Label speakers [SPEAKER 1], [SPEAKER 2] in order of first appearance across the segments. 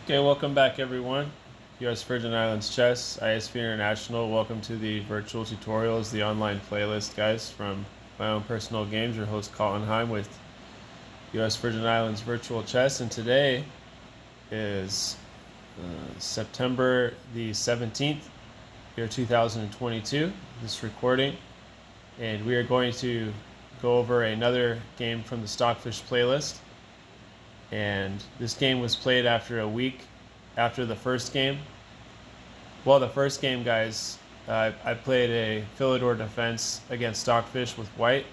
[SPEAKER 1] Okay, welcome back everyone. US Virgin Islands Chess, ISV International. Welcome to the virtual tutorials, the online playlist, guys, from my own personal games. Your host Colin Heim with US Virgin Islands Virtual Chess, and today is September the 17th, year 2022, this recording, and we are going to go over another game from the Stockfish playlist. And this game was played after a week after the first game. Well, the first game, guys, I played a Philidor Defense against Stockfish with white.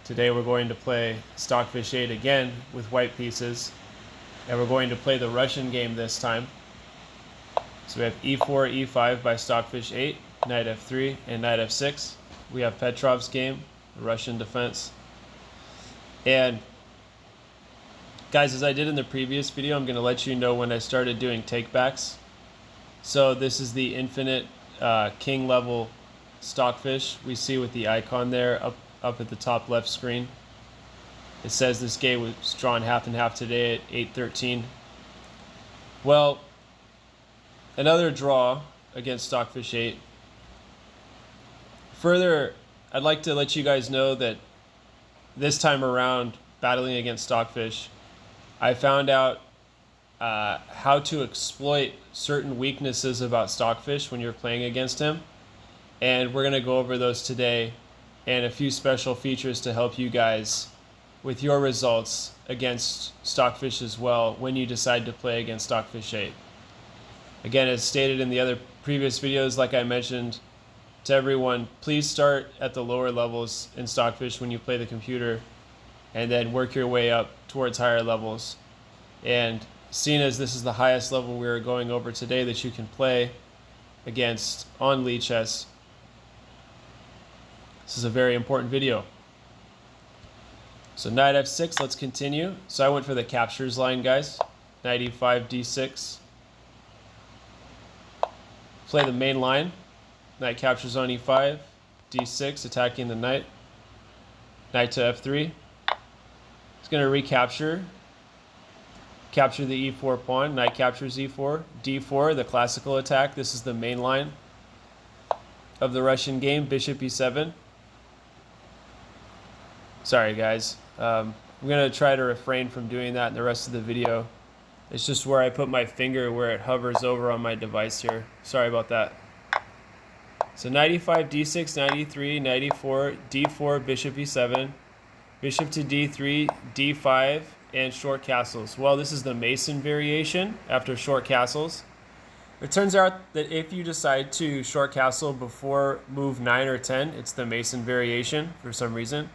[SPEAKER 1] Today we're going to play Stockfish 8 again with white pieces. And we're going to play the Russian game this time. So we have e4, e5 by Stockfish 8, knight f3, and knight f6. We have Petrov's game, the Russian defense. And guys, as I did in the previous video, I'm going to let you know when I started doing takebacks. So this is the infinite king level Stockfish we see with the icon there up at the top left screen. It says this game was drawn half and half today at 8:13. Well, another draw against Stockfish 8. Further, I'd like to let you guys know that this time around, battling against Stockfish, I found out how to exploit certain weaknesses about Stockfish when you're playing against him. And we're going to go over those today and a few special features to help you guys with your results against Stockfish as well when you decide to play against Stockfish 8. Again, as stated in the other previous videos, like I mentioned to everyone, please start at the lower levels in Stockfish when you play the computer, and then work your way up towards higher levels. And seeing as this is the highest level we are going over today that you can play against on Lichess, this is a very important video. So knight f6, let's continue. So I went for the captures line, guys. Knight e5, d6. Play the main line. Knight captures on e5, d6, attacking the knight. Knight to f3. Going to recapture, capture the e4 pawn, knight captures e4, d4, the classical attack. This is the main line of the Russian game, bishop e7. Sorry guys, I'm going to try to refrain from doing that in the rest of the video. It's just where I put my finger where it hovers over on my device here. Sorry about that. So knight e5, d6, knight e3, knight e4, d4, bishop e7. Bishop to d3, d5, and short castles. Well, this is the Mason variation after short castles. It turns out that if you decide to short castle before move 9 or 10, it's the Mason variation for some reason.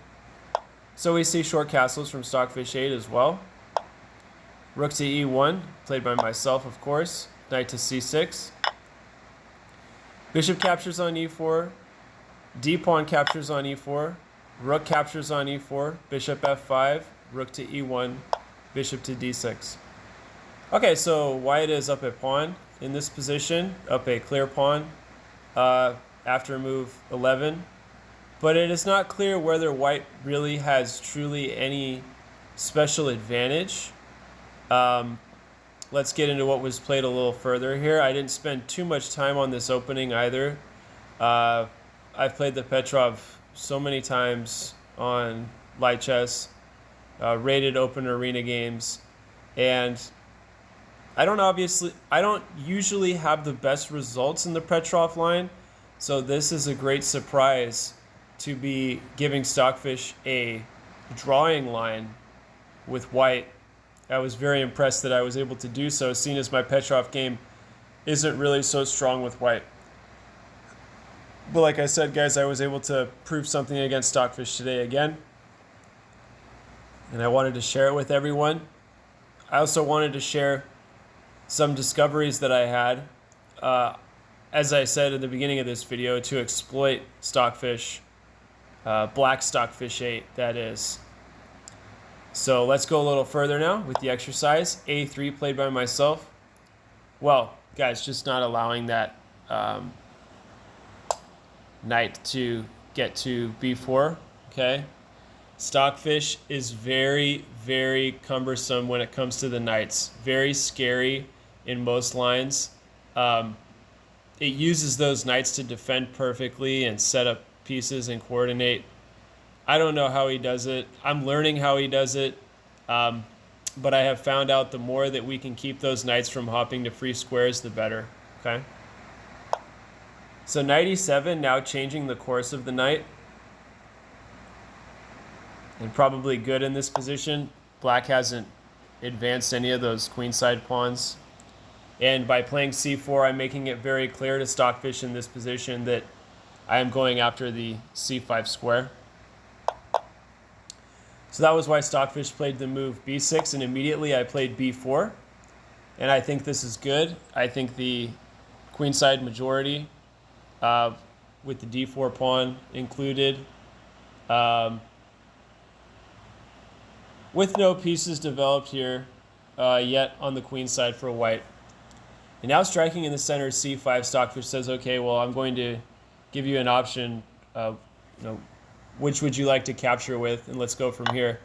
[SPEAKER 1] So we see short castles from Stockfish 8 as well. Rook to e1, played by myself, of course. Knight to c6. Bishop captures on e4. D-pawn captures on e4. Rook captures on e4, bishop f5, rook to e1, bishop to d6. Okay, so white is up a pawn in this position, up a clear pawn after move 11. But it is not clear whether white really has truly any special advantage. Let's get into what was played a little further here. I didn't spend too much time on this opening either. I've played the Petrov so many times on Lichess, rated open arena games, and I don't usually have the best results in the Petrov line, so this is a great surprise to be giving Stockfish a drawing line with white. I was very impressed that I was able to do so, seeing as my Petrov game isn't really so strong with white. But like I said, guys, I was able to prove something against Stockfish today again. And I wanted to share it with everyone. I also wanted to share some discoveries that I had, as I said in the beginning of this video, to exploit Stockfish, black Stockfish 8, that is. So let's go a little further now with the exercise. A3 played by myself. Well, guys, just not allowing that knight to get to b4, okay? Stockfish is very, very cumbersome when it comes to the knights. Very scary. in most lines. It uses those knights to defend perfectly and set up pieces and coordinate. I don't know how he does it. I'm learning how he does it. But I have found out the more that we can keep those knights from hopping to free squares, the better. Okay. So knight e7 now changing the course of the knight. And probably good in this position. Black hasn't advanced any of those queenside pawns. And by playing c4, I'm making it very clear to Stockfish in this position that I am going after the c5 square. So that was why Stockfish played the move b6, and immediately I played b4. And I think this is good. I think the queenside majority with the d4 pawn included, with no pieces developed here yet on the queen side for white. And now striking in the center c5, Stockfish says, okay, well, I'm going to give you an option of, which would you like to capture with, and let's go from here.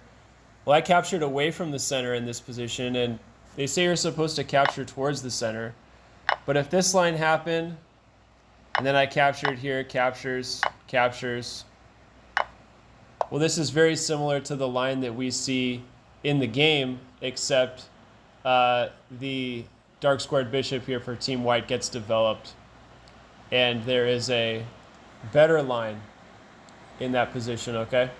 [SPEAKER 1] Well, I captured away from the center in this position, and they say you're supposed to capture towards the center. But if this line happened, and then I captured here, captures, captures, well, this is very similar to the line that we see in the game, except the dark squared bishop here for Team White gets developed. And there is a better line in that position, okay?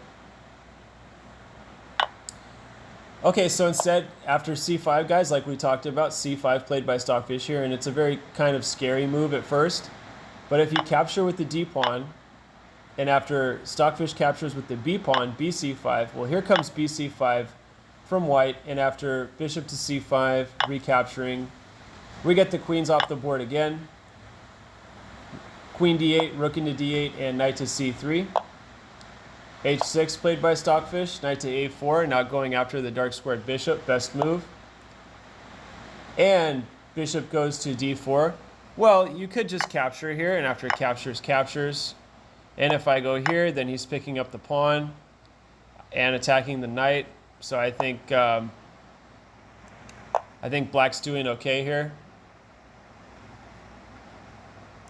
[SPEAKER 1] Okay, so instead, after c5, guys, like we talked about, c5 played by Stockfish here, and it's a very kind of scary move at first. But if you capture with the d pawn, and after Stockfish captures with the b pawn, bc5, well, here comes bc5 from white, and after bishop to c5, recapturing, we get the queens off the board again. Queen d8, rook into d8, and knight to c3. h6 played by Stockfish, knight to a4, not going after the dark squared bishop, best move. And bishop goes to d4. Well, you could just capture here, and after captures, captures. And if I go here, then he's picking up the pawn and attacking the knight. So I think Black's doing okay here.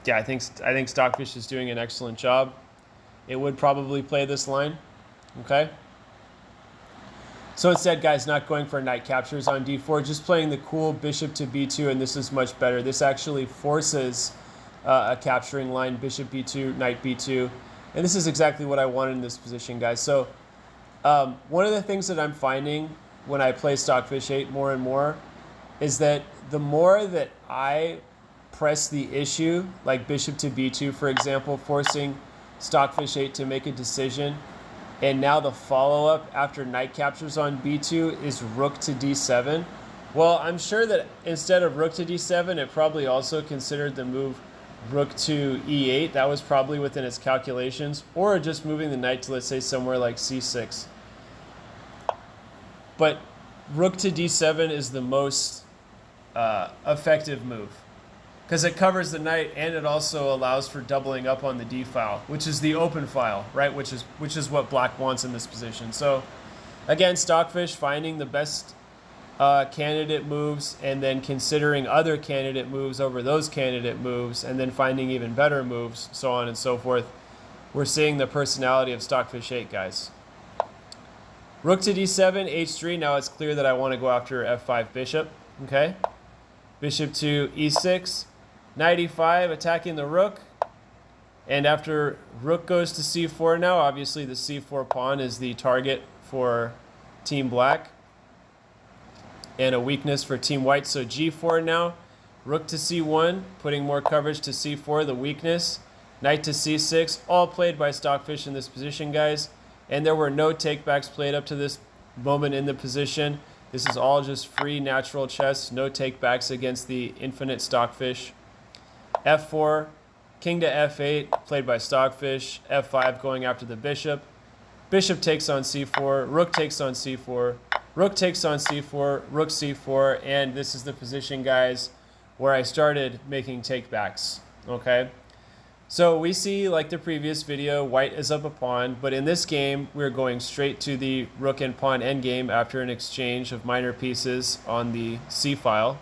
[SPEAKER 1] Yeah, I think Stockfish is doing an excellent job. It would probably play this line, okay? So instead, guys, not going for knight captures on d4, just playing the cool bishop to b2, and this is much better. This actually forces a capturing line, bishop b2, knight b2, and this is exactly what I wanted in this position, guys. So one of the things that I'm finding when I play Stockfish 8 more and more is that the more that I press the issue, like bishop to b2, for example, forcing Stockfish 8 to make a decision, and now the follow-up after knight captures on b2 is rook to d7. Well, I'm sure that instead of rook to d7, it probably also considered the move rook to e8. That was probably within its calculations, or just moving the knight to, let's say, somewhere like c6. But rook to d7 is the most effective move, because it covers the knight and it also allows for doubling up on the d file, which is the open file, right? Which is what Black wants in this position. So again, Stockfish finding the best candidate moves, and then considering other candidate moves over those candidate moves, and then finding even better moves, so on and so forth. We're seeing the personality of Stockfish 8, guys. Rook to d7, h3. Now it's clear that I want to go after f5 bishop, okay? Bishop to e6. Knight e5, attacking the rook. And after rook goes to c4 now, obviously the c4 pawn is the target for Team Black and a weakness for Team White. So g4 now, rook to c1, putting more coverage to c4, the weakness. Knight to c6, all played by Stockfish in this position, guys. And there were no takebacks played up to this moment in the position. This is all just free natural chess, no takebacks against the infinite Stockfish. f4, king to f8, played by Stockfish. f5, going after the bishop. Bishop takes on c4, rook takes on c4, rook takes on c4, rook c4, and this is the position, guys, where I started making takebacks, okay? So we see, like the previous video, white is up a pawn, but in this game, we're going straight to the rook and pawn endgame after an exchange of minor pieces on the c file.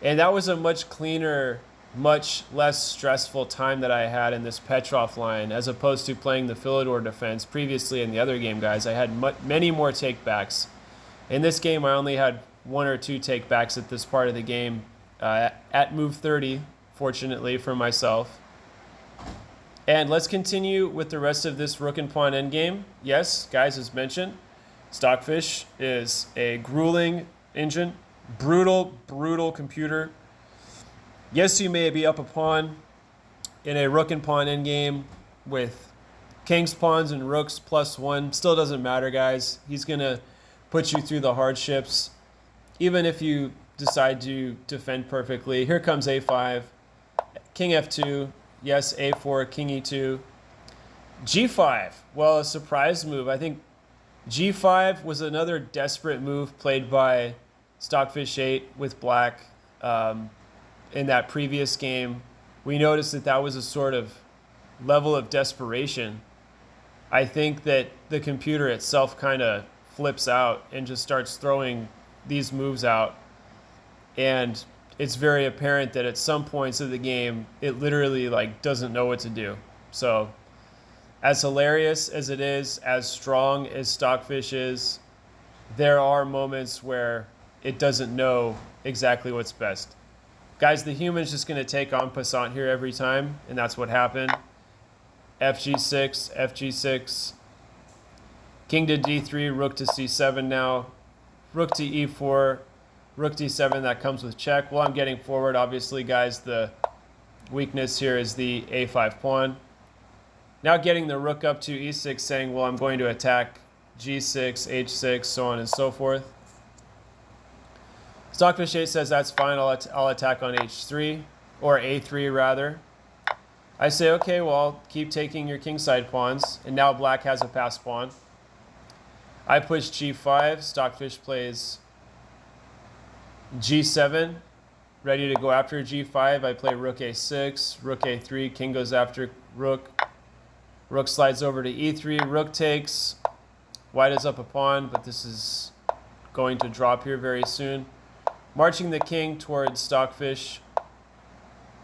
[SPEAKER 1] And that was a much cleaner, much less stressful time that I had in this Petrov line as opposed to playing the Philidor Defense previously in the other game, guys. I had many more takebacks. In this game, I only had 1 or 2 takebacks at this part of the game at move 30, fortunately for myself. And let's continue with the rest of this rook and pawn endgame. Yes, guys, as mentioned, Stockfish is a grueling engine, brutal computer. Yes, you may be up a pawn in a rook and pawn endgame with kings, pawns, and rooks +1. Still doesn't matter, guys. He's going to put you through the hardships, even if you decide to defend perfectly. Here comes a5, king f2, yes, a4, king e2, g5. Well, a surprise move. I think g5 was another desperate move played by Stockfish 8 with black in that previous game. We noticed that that was a sort of level of desperation. I think that the computer itself kind of flips out and just starts throwing these moves out. And it's very apparent that at some points of the game, it literally doesn't know what to do. So as hilarious as it is, as strong as Stockfish is, there are moments where it doesn't know exactly what's best. Guys, the human's just going to take en passant here every time, and that's what happened. fg6, fg6, king to d3, rook to c7 now, rook to e4, rook d7, that comes with check. Well, I'm getting forward, obviously, guys. The weakness here is the a5 pawn. Now getting the rook up to e6, saying, well, I'm going to attack g6, h6, so on and so forth. Stockfish 8 says that's fine, I'll attack on h3, or a3 rather. I say, okay, well, I'll keep taking your kingside pawns, and now black has a passed pawn. I push g5, Stockfish plays g7, ready to go after g5. I play rook a6, rook a3, king goes after rook. Rook slides over to e3, rook takes. White is up a pawn, but this is going to drop here very soon. Marching the king towards Stockfish.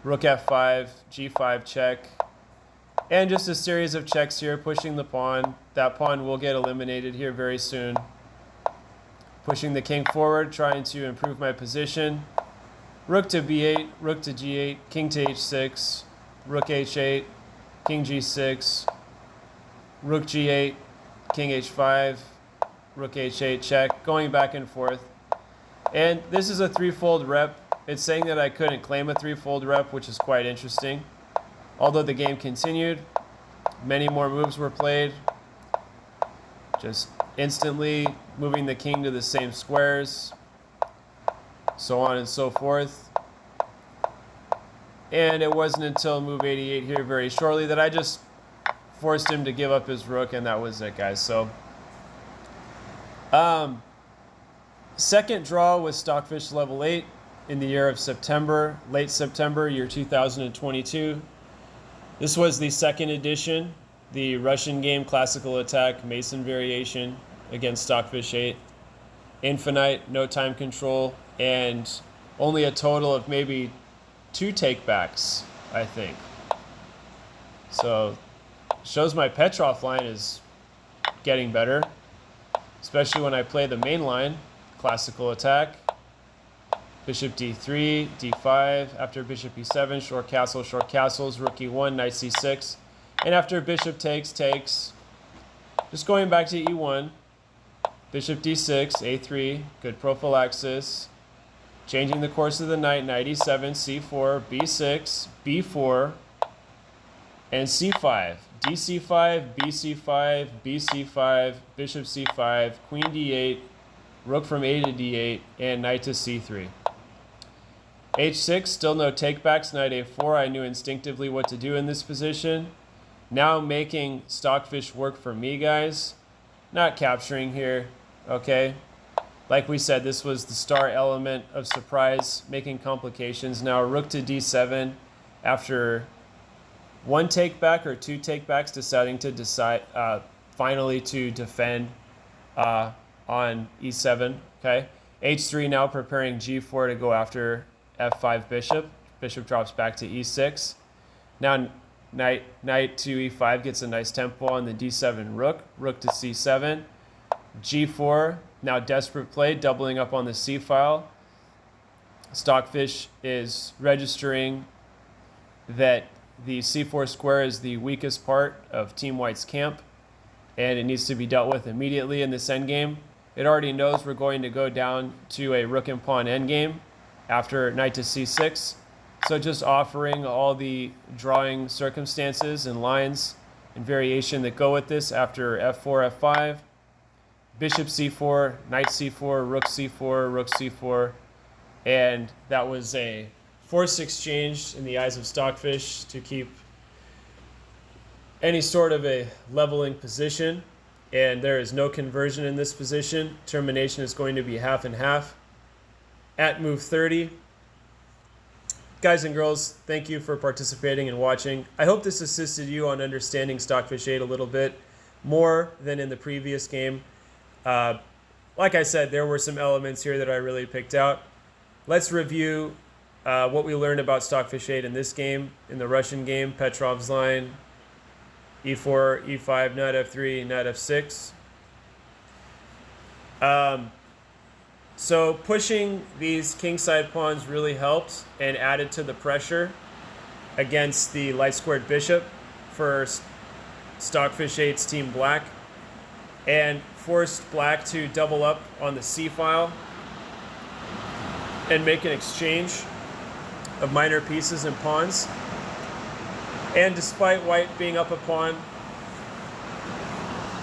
[SPEAKER 1] Rook f5, g5 check. And just a series of checks here, pushing the pawn. That pawn will get eliminated here very soon. Pushing the king forward, trying to improve my position. Rook to b8, rook to g8, king to h6, rook h8, king g6, rook g8, king h5, rook h8 check, going back and forth. And this is a threefold rep. It's saying that I couldn't claim a threefold rep, which is quite interesting. Although the game continued, many more moves were played. Just instantly moving the king to the same squares, so on and so forth. And it wasn't until move 88 here very shortly that I just forced him to give up his rook, and that was it, guys. So second draw was Stockfish level 8 in the year of September, late September, year 2022. This was the second edition, the Russian game classical attack Mason variation against Stockfish 8. Infinite, no time control, and only a total of maybe 2 takebacks, I think. So shows my Petrov line is getting better, especially when I play the main line, classical attack. Bishop d3, d5, after bishop e7, short castles, rook e1, knight c6. And after bishop takes, just going back to e1, bishop d6, a3, good prophylaxis. Changing the course of the knight, knight e7, c4, b6, b4, and c5. dc5, bc5, bc5, bishop c5, queen d8, rook from a to d8, and knight to c3. h6, still no takebacks, knight a4. I knew instinctively what to do in this position. Now making Stockfish work for me, guys. Not capturing here, okay? Like we said, this was the star element of surprise, making complications. Now rook to d7 after 1 takeback or 2 takebacks, deciding to finally to defend on e7, okay? h3 now preparing g4 to go after f5 bishop. Bishop drops back to e6. Now knight to e5 gets a nice tempo on the d7 rook. Rook to c7. g4. Now desperate play, doubling up on the c file. Stockfish is registering that the c4 square is the weakest part of Team White's camp, and it needs to be dealt with immediately in this endgame. It already knows we're going to go down to a rook and pawn endgame after knight to c6. So just offering all the drawing circumstances and lines and variation that go with this after f4, f5, bishop c4, knight c4, rook c4, rook c4, and that was a forced exchange in the eyes of Stockfish to keep any sort of a leveling position, and there is no conversion in this position. Termination is going to be half and half at move 30. Guys and girls, thank you for participating and watching. I hope this assisted you on understanding Stockfish 8 a little bit more than in the previous game. Like I said, there were some elements here that I really picked out. Let's review what we learned about Stockfish 8 in this game, in the Russian game, Petrov's line, e4, e5, knight f3, knight f6. So pushing these kingside pawns really helped and added to the pressure against the light squared bishop for Stockfish 8's Team Black, and forced Black to double up on the c file and make an exchange of minor pieces and pawns. And despite White being up a pawn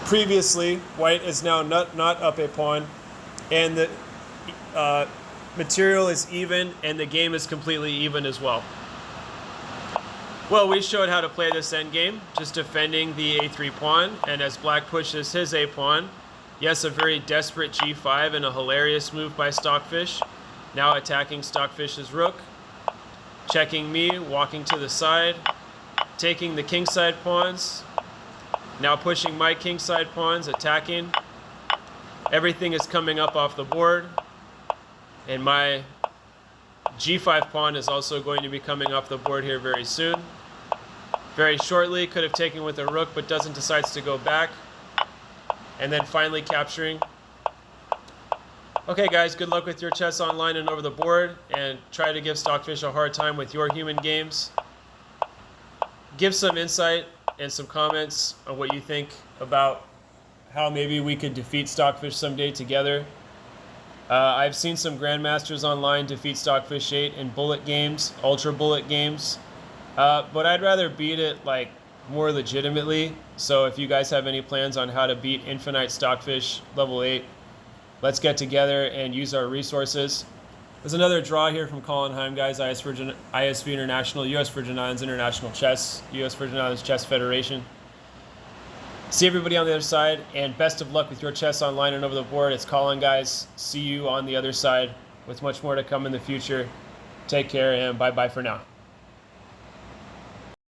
[SPEAKER 1] previously, White is now not up a pawn, and the material is even, and the game is completely even as well. Well, we showed how to play this endgame, just defending the a3 pawn, and as Black pushes his a pawn, yes, a very desperate g5 and a hilarious move by Stockfish. Now attacking Stockfish's rook, checking me, walking to the side, taking the kingside pawns, now pushing my kingside pawns, attacking. Everything is coming up off the board, and my g5 pawn is also going to be coming off the board here very soon. Very shortly, could have taken with a rook, but doesn't, decides to go back, and then finally capturing. Okay guys, good luck with your chess online and over the board, and try to give Stockfish a hard time with your human games. Give some insight and some comments on what you think about how maybe we could defeat Stockfish someday together. I've seen some grandmasters online defeat Stockfish 8 in bullet games, ultra bullet games, but I'd rather beat it like more legitimately. So if you guys have any plans on how to beat Infinite Stockfish level 8, let's get together and use our resources. There's another draw here from Colin Heim, guys. ISV International, U.S. Virgin Islands International Chess, U.S. Virgin Islands Chess Federation. See everybody on the other side, and best of luck with your chess online and over the board. It's Colin, guys. See you on the other side with much more to come in the future. Take care, and bye-bye for now.